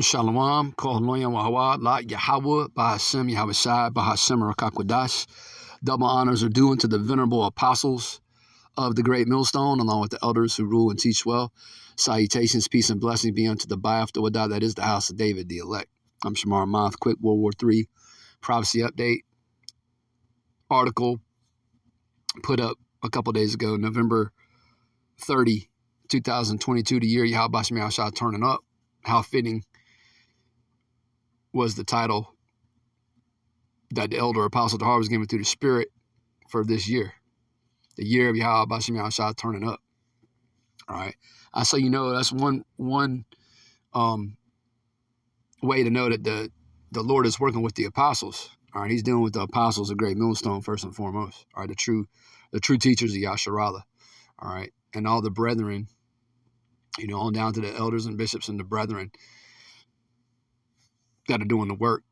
Shalom, Kohaloyam Wahawa, La Yahweh, Bahashem Yahushai, Bahashem Rakakwadash. Double honors are due unto the venerable apostles of the great millstone, along with the elders who rule and teach well. Salutations, peace, and blessing be unto the Bayaftawadah, that is the house of David, the elect. I'm Shamar Ahmath. Quick World War III prophecy update article put up a couple days ago, November 30, 2022, the year Yahweh Shem Yahushai turning up. How fitting was the title that the elder apostle Tahar was given through the Spirit for this year. The year of Yahweh Shem Yahushai turning up. All right. So you know that's one way to know that the Lord is working with the apostles. All right. He's dealing with the apostles of Great Millstone first and foremost. All right. The true teachers of Yasharallah. All right. And all the brethren, on down to the elders and bishops and the brethren that are doing the work,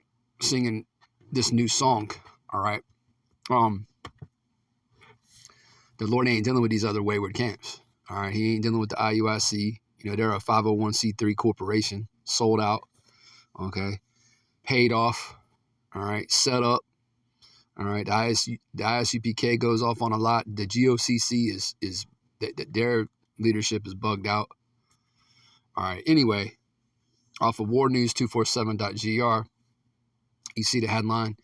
singing this new song. All right. The Lord ain't dealing with these other wayward camps. All right. He ain't dealing with the IUIC. They're a 501c3 corporation, sold out. Okay. Paid off. All right. Set up. All right. The ISUPK goes off on a lot. The GOCC is their leadership is bugged out. All right. Anyway, off of warnews247.gr, you see the headline: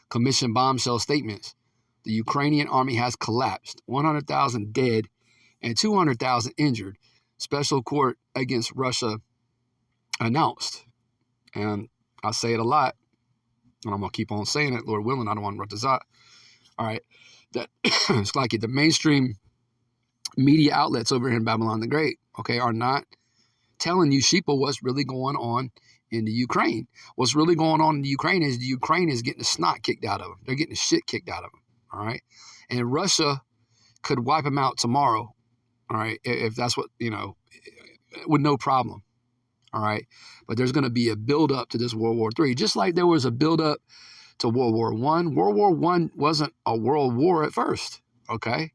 Commission bombshell statements. The Ukrainian army has collapsed. 100,000 dead and 200,000 injured. Special court against Russia announced. And I say it a lot, and I'm going to keep on saying it, Lord willing. I don't want to run this out. All right. That it's like the mainstream media outlets over here in Babylon the Great, okay, are not telling you sheeple what's really going on in the Ukraine. What's really going on in the Ukraine is getting the snot kicked out of them. They're getting the shit kicked out of them. All right. And Russia could wipe them out tomorrow. All right. If that's what, with no problem. All right. But there's going to be a buildup to this World War III, just like there was a buildup to World War I. World War I wasn't a world war at first. Okay.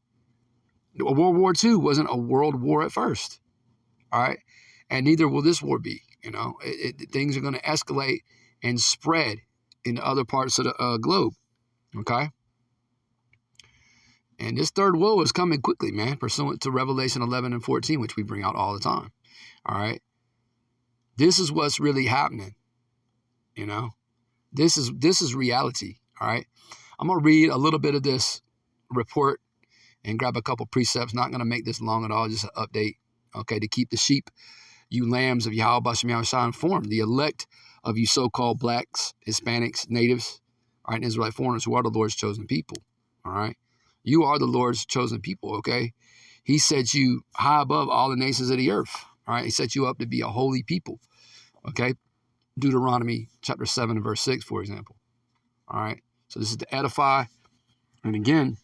World War II wasn't a world war at first. All right. And neither will this war be. Things are going to escalate and spread in other parts of the globe. Okay. And this third woe is coming quickly, man, pursuant to Revelation 11 and 14, which we bring out all the time. All right. This is what's really happening. This is reality. All right. I'm going to read a little bit of this report and grab a couple precepts. Not going to make this long at all, just an update. Okay. To keep the sheep, you lambs of Yahweh Shem Yahushai, informed, the elect of you so-called blacks, Hispanics, natives, all right, and Israelite foreigners who are the Lord's chosen people. All right. You are the Lord's chosen people, okay? He set you high above all the nations of the earth, all right? He set you up to be a holy people, okay? Deuteronomy chapter 7 and verse 6, for example, all right? So this is to edify and, again,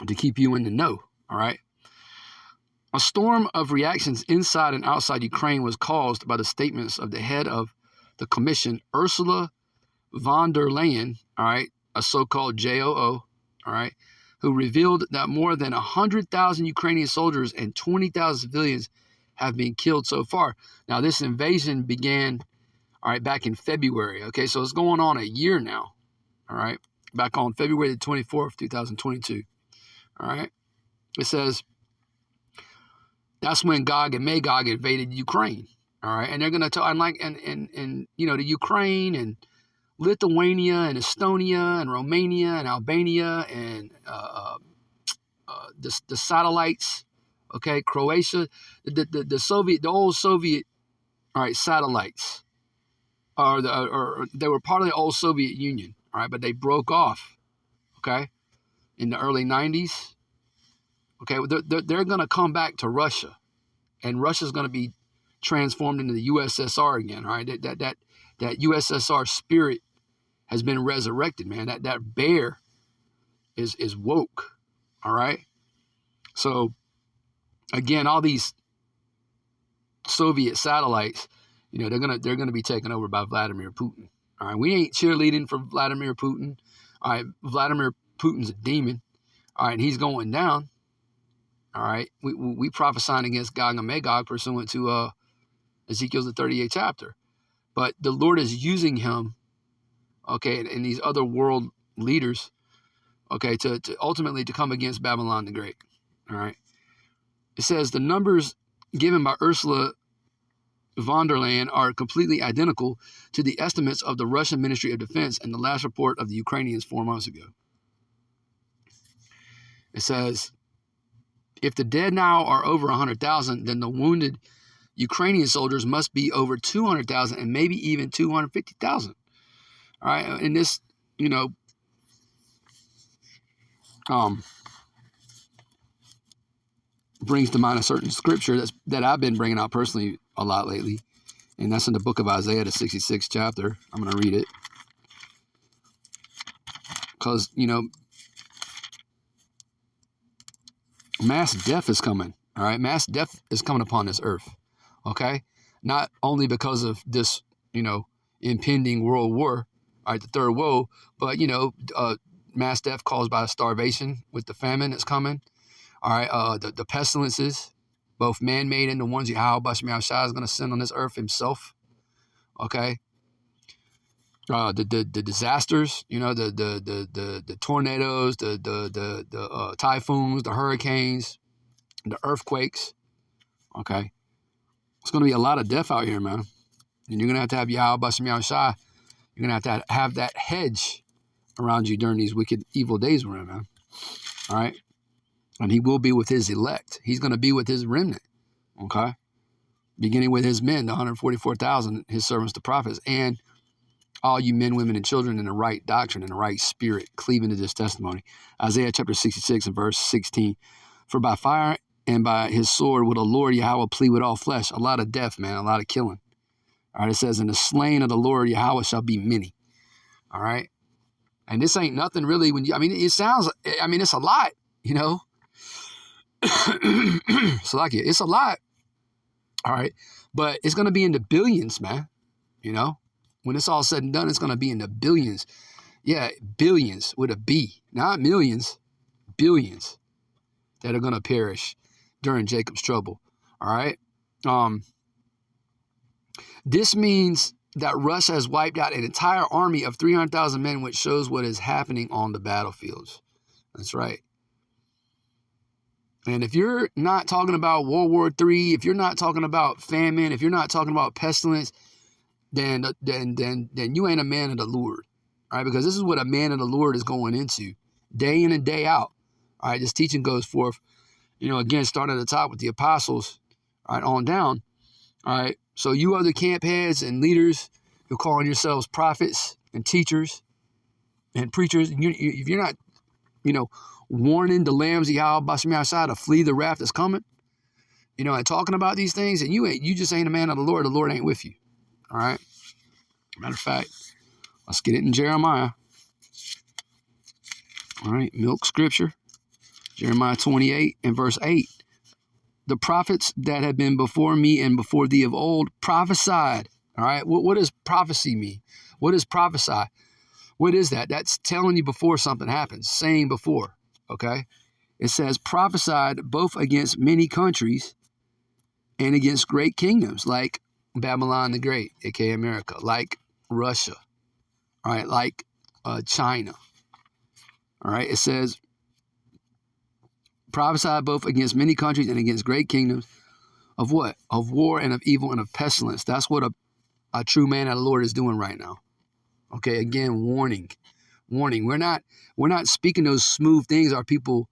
to keep you in the know, all right? A storm of reactions inside and outside Ukraine was caused by the statements of the head of the commission, Ursula von der Leyen, all right, a so-called JOO, all right, who revealed that more than 100,000 Ukrainian soldiers and 20,000 civilians have been killed so far. Now, this invasion began, all right, back in February, okay? So it's going on a year now, all right? Back on February the 24th, 2022, all right? It says that's when Gog and Magog invaded Ukraine, all right? And they're going to tell, the Ukraine and Lithuania and Estonia and Romania and Albania and the satellites, okay, Croatia, the old Soviet, all right, satellites, or they were part of the old Soviet Union, all right, but they broke off, okay, in the early 90s, okay, they're going to come back to Russia, and Russia's going to be transformed into the USSR again, all right, that USSR spirit has been resurrected, man. That bear is woke. All right. So again, all these Soviet satellites, they're gonna be taken over by Vladimir Putin. All right. We ain't cheerleading for Vladimir Putin. All right. Vladimir Putin's a demon. All right. And he's going down. All right. We prophesying against Gog and Magog pursuant to Ezekiel's the 38th chapter. But the Lord is using him, okay, and these other world leaders, okay, to ultimately to come against Babylon the Great. All right. It says the numbers given by Ursula von der Leyen are completely identical to the estimates of the Russian Ministry of Defense and the last report of the Ukrainians 4 months ago. It says, if the dead now are over 100,000, then the wounded Ukrainian soldiers must be over 200,000 and maybe even 250,000. All right. And this, brings to mind a certain scripture that I've been bringing out personally a lot lately. And that's in the book of Isaiah, the 66th chapter. I'm going to read it. Because, mass death is coming. All right. Mass death is coming upon this earth. Okay. Not only because of this, impending world war, all right, the third woe, but, mass death caused by starvation with the famine that's coming. All right. The pestilences, both man-made and the ones Yahweh Shai is going to send on this earth himself. Okay. The disasters, the tornadoes, the typhoons, the hurricanes, the earthquakes. Okay. It's going to be a lot of death out here, man. And you're going to have Yahweh Shai. You're going to have that hedge around you during these wicked, evil days we're in, man. All right. And he will be with his elect. He's going to be with his remnant. Okay. Beginning with his men, the 144,000, his servants, the prophets, and all you men, women, and children in the right doctrine, in the right spirit, cleaving to this testimony. Isaiah chapter 66 and verse 16. For by fire and by his sword will the Lord Yahweh plead with all flesh. A lot of death, man, a lot of killing. All right, it says, and the slain of the Lord Yahweh shall be many. All right. And this ain't nothing really it sounds, it's a lot, It's a lot. All right. But it's going to be in the billions, man. When it's all said and done, it's going to be in the billions. Yeah, billions with a B. Not millions, billions that are going to perish during Jacob's trouble. All right. This means that Russia has wiped out an entire army of 300,000 men, which shows what is happening on the battlefields. That's right. And if you're not talking about World War III, if you're not talking about famine, if you're not talking about pestilence, then you ain't a man of the Lord. All right, because this is what a man of the Lord is going into day in and day out. All right, this teaching goes forth, again, starting at the top with the apostles, all right, on down. All right, so you other camp heads and leaders who calling yourselves prophets and teachers and preachers, if you're not, warning the lambs of Yahweh outside to flee the wrath that's coming, and talking about these things, and you just ain't a man of the Lord. The Lord ain't with you. All right. Matter of fact, let's get it in Jeremiah. All right. Milk scripture. Jeremiah 28 and verse 8. The prophets that have been before me and before thee of old prophesied. All right. What does prophecy mean? What is prophesy? What is that? That's telling you before something happens, saying before. Okay. It says prophesied both against many countries and against great kingdoms like Babylon the Great, aka America, like Russia, all right, like China. All right. It says prophesy both against many countries and against great kingdoms of what? Of war and of evil and of pestilence. That's what a true man of the Lord is doing right now. Okay, again, warning. We're not speaking those smooth things our people,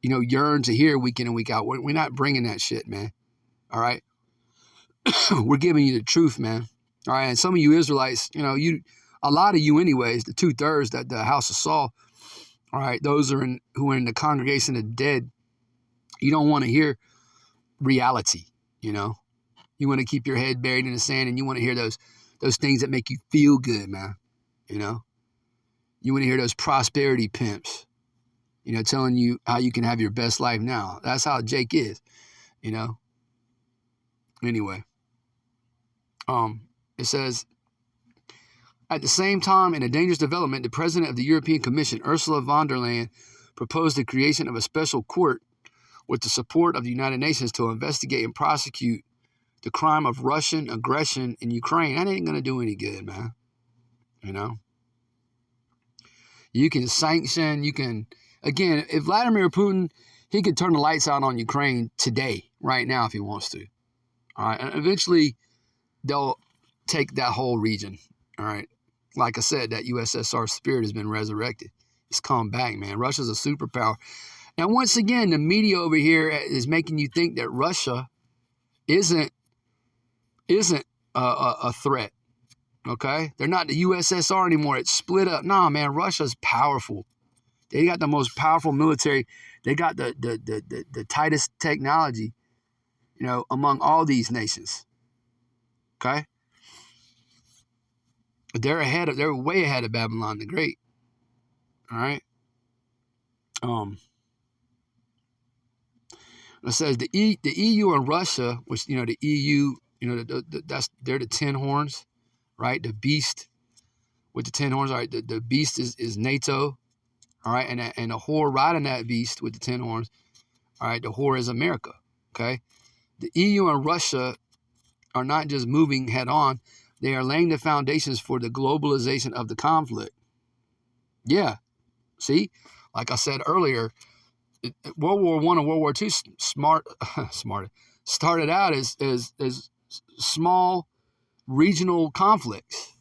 yearn to hear week in and week out. We're not bringing that shit, man. All right. We're giving you the truth, man. All right. And some of you Israelites, a lot of you anyways, the 2/3 that the house of Saul, all right, those who are in the congregation of the dead, you don't want to hear reality, You want to keep your head buried in the sand, and you want to hear those things that make you feel good, man. You want to hear those prosperity pimps, telling you how you can have your best life now. That's how Jake is, Anyway, it says, at the same time, in a dangerous development, the president of the European Commission, Ursula von der Leyen, proposed the creation of a special court with the support of the United Nations to investigate and prosecute the crime of Russian aggression in Ukraine. That ain't going to do any good, man. You know? You can sanction, you can, again, if Vladimir Putin, he could turn the lights out on Ukraine today, right now, if he wants to. All right, and eventually they'll take that whole region. All right, like I said, that USSR spirit has been resurrected. It's come back, man. Russia's a superpower. Now, once again, the media over here is making you think that Russia isn't a threat. Okay, they're not the USSR anymore. It's split up. Nah, man, Russia's powerful. They got the most powerful military. They got the tightest technology, you know, among all these nations. Okay, they're way ahead of Babylon the Great. All right. It says the EU and Russia, which, you know, the EU, you know, they're the 10 horns, right? The beast with the 10 horns. All right, the beast is NATO. All right, and the whore riding that beast with the 10 horns. All right, the whore is America. Okay, the EU and Russia are not just moving head on; they are laying the foundations for the globalization of the conflict. Yeah, see, like I said earlier, World War I and World War II started out as small regional conflicts.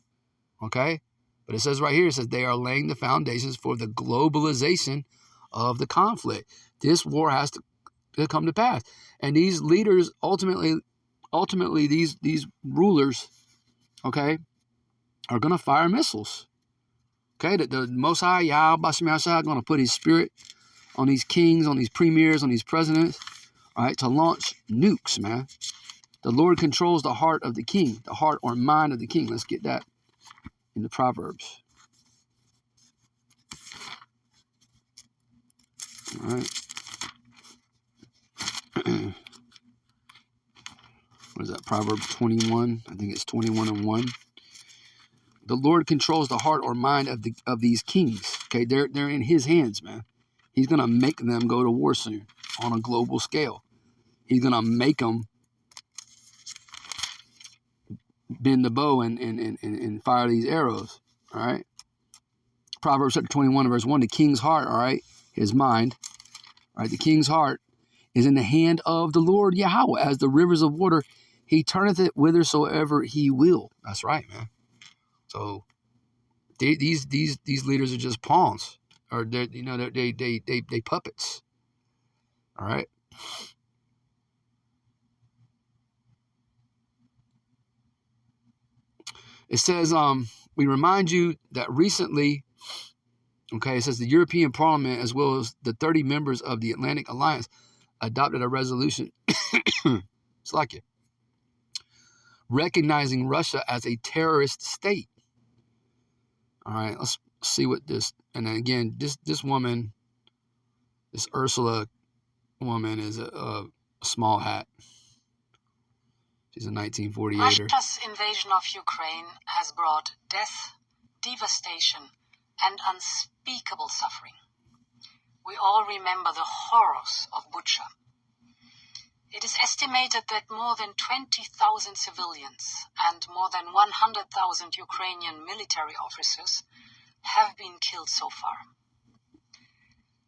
Okay. But it says right here, it says they are laying the foundations for the globalization of the conflict. This war has to come to pass. And these leaders, ultimately these rulers, okay, are going to fire missiles. Okay, the Most High, Yahweh Bashim Yahshua, going to put his spirit on these kings, on these premiers, on these presidents, all right, to launch nukes, man. The Lord controls the heart of the king, the heart or mind of the king. Let's get that in the Proverbs. All right. What is that? Proverbs 21. I think it's 21:1. The Lord controls the heart or mind of these kings. Okay, they're in his hands, man. He's gonna make them go to war soon on a global scale. He's gonna make them bend the bow and fire these arrows. All right. Proverbs chapter 21 verse 1. The king's heart, all right, his mind, all right, the king's heart is in the hand of the Lord Yahweh. As the rivers of water, he turneth it whithersoever he will. That's right, man. So these leaders are just pawns, or they puppets. All right. It says, we remind you that recently, okay, it says the European Parliament, as well as the 30 members of the Atlantic Alliance, adopted a resolution, it's like it, recognizing Russia as a terrorist state. All right, let's see what this, and then again, this woman, this Ursula woman is a small hat. She's a 1948er. Russia's invasion of Ukraine has brought death, devastation, and unspeakable suffering. We all remember the horrors of Bucha. It is estimated that more than 20,000 civilians and more than 100,000 Ukrainian military officers have been killed so far.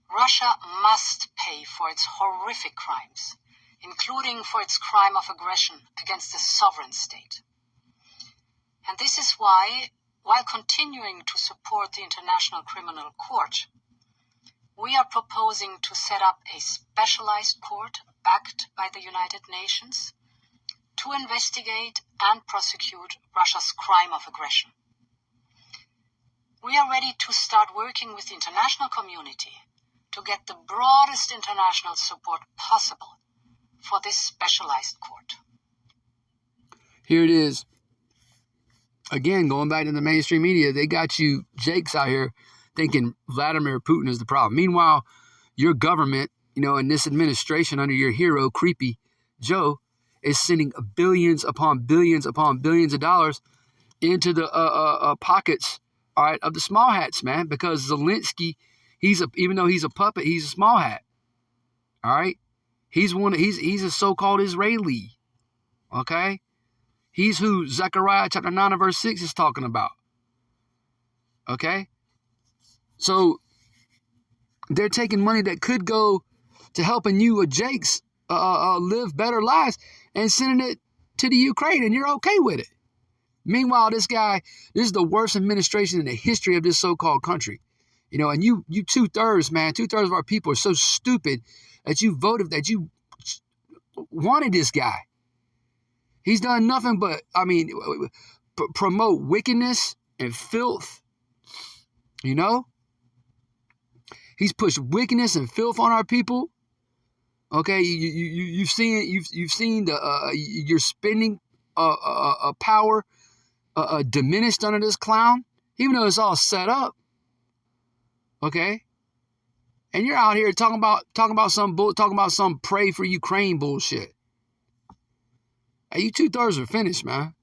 Russia must pay for its horrific crimes, including for its crime of aggression against a sovereign state. And this is why, while continuing to support the International Criminal Court, we are proposing to set up a specialized court backed by the United Nations to investigate and prosecute Russia's crime of aggression. We are ready to start working with the international community to get the broadest international support possible for this specialized court. Here it is. Again, going back to the mainstream media, they got you jakes out here thinking Vladimir Putin is the problem. Meanwhile, your government, and this administration under your hero, Creepy Joe, is sending billions upon billions upon billions of dollars into the pockets, all right, of the small hats, man, because Zelensky, even though he's a puppet, he's a small hat. All right? He's a so-called Israeli. Okay? He's who Zechariah chapter 9 and verse 6 is talking about. Okay? So they're taking money that could go to helping you or Jake's live better lives and sending it to the Ukraine, and you're okay with it. Meanwhile, this is the worst administration in the history of this so-called country. You know, and you 2/3, man, 2/3 of our people are so stupid that you voted, that you wanted this guy. He's done nothing but, promote wickedness and filth. You know? He's pushed wickedness and filth on our people. Okay, you've seen your spending power diminished under this clown, even though it's all set up. Okay, and you're out here talking about some pray for Ukraine bullshit. Hey, you 2/3 are finished, man.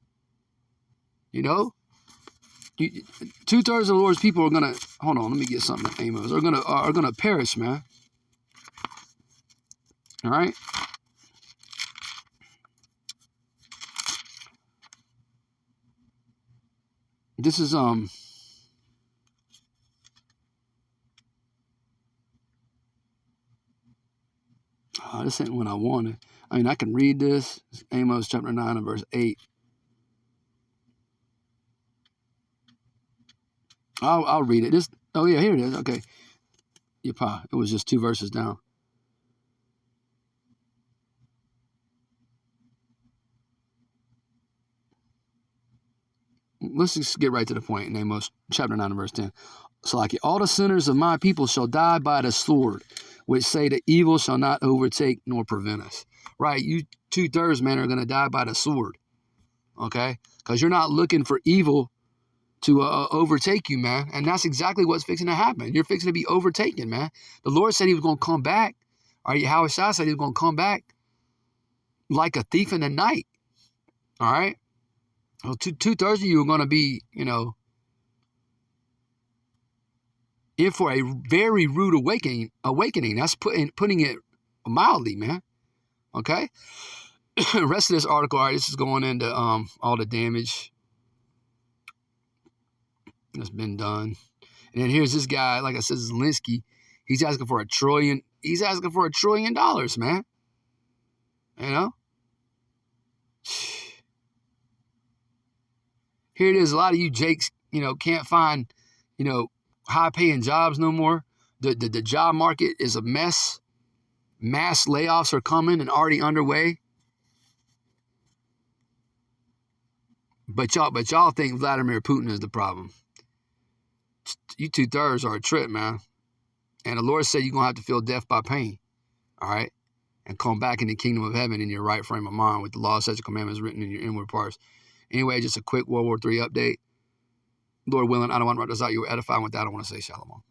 You know, 2/3 of the Lord's people are gonna, hold on, let me get something. Amos are gonna perish, man. All right. This is this ain't what I wanted. I mean, I can read this. It's Amos chapter 9 and verse 8. I'll read it. Oh yeah, here it is. Okay. Yapa. It was just 2 verses down. Let's just get right to the point in Amos chapter 9 and verse 10. So like all the sinners of my people shall die by the sword, which say that evil shall not overtake nor prevent us. Right, you 2/3, man, are going to die by the sword. Okay? Because you're not looking for evil to overtake you, man. And that's exactly what's fixing to happen. You're fixing to be overtaken, man. The Lord said he was going to come back. All right, Yahweh Shai said he was going to come back like a thief in the night. All right? Well, 2/3 of you are going to be, in for a very rude awakening. That's putting it mildly, man. Okay? The rest of this article, all right, this is going into all the damage that's been done. And then here's this guy, like I said, Zelensky. He's asking for $1 trillion. He's asking for $1 trillion, man. You know? Here it is. A lot of you Jakes, can't find, high-paying jobs no more. The job market is a mess. Mass layoffs are coming and already underway. But y'all think Vladimir Putin is the problem. You 2/3 are a trip, man. And the Lord said you're going to have to feel death by pain. All right? And come back in the kingdom of heaven in your right frame of mind with the law, statutes, commandments written in your inward parts. Anyway, just a quick World War III update. Lord willing, I don't want to write this out. You were edified with that. I want to say shalom.